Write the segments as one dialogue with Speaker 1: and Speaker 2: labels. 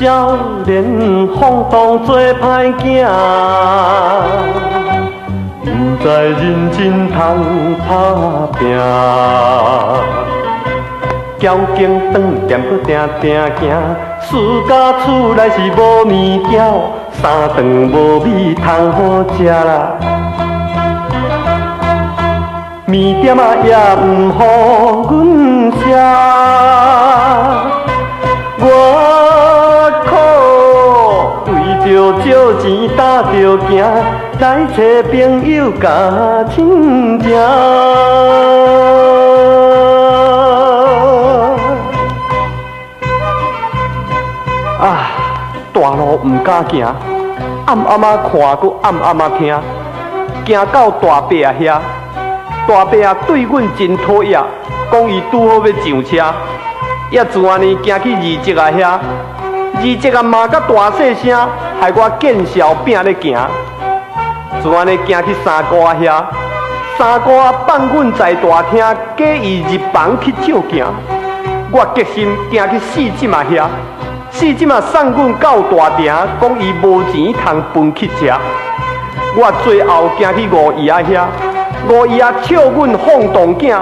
Speaker 1: 少年放荡做歹囝，不知认真通打拼。交警饭店搁定定行，输到厝内是无物件，三顿无米通好食啦。面点仔也毋予阮食，我苦为着少钱打着行，来找朋友甲亲情。啊，大路毋敢行，暗暗啊看，搁暗暗啊听，行到大伯啊遐，大伯啊对阮真讨厌，讲伊拄好要上车，也自安尼行去二叔啊遐，二叔啊骂甲大细声，害我见笑拼咧行，自安尼行去三姑啊遐，三姑啊放阮在大厅，假意入房去照镜，我决心行去四婶啊遐。四婶啊送阮到大厅，讲伊无钱通分去食。我最后行去五姨啊遐，五姨啊笑阮放荡囝，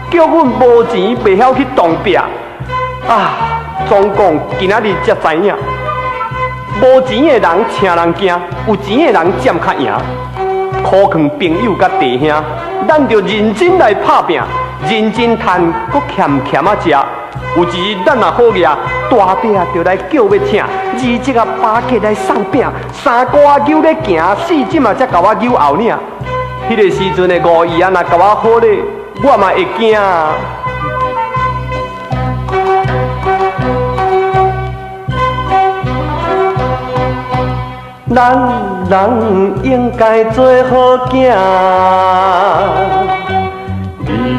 Speaker 1: 叫阮无钱袂晓去当拼。啊，总共今仔日才知影，无钱的人请人惊，有钱的人占较赢。苦劝朋友甲弟兄，咱着认真来打拼，认真趁，搁欠啊食。有一日咱若好业，大伯啊就来叫要请，二叔啊巴结来送饼，三姑啊扭咧行，四婶啊才甲我扭后领。迄个时阵的五姨啊，若甲我好咧，我嘛会惊。咱人应该做好囝。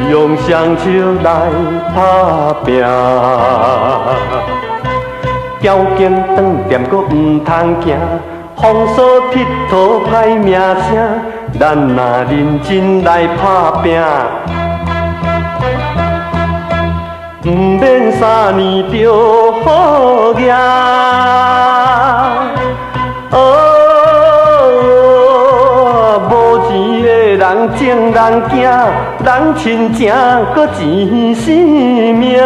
Speaker 1: 用双手来打拼，交警饭店搁毋通行，风骚佚佗歹名声。咱若认真来打拼，毋免3年就好业。人情人惊，人亲情搁钱性命。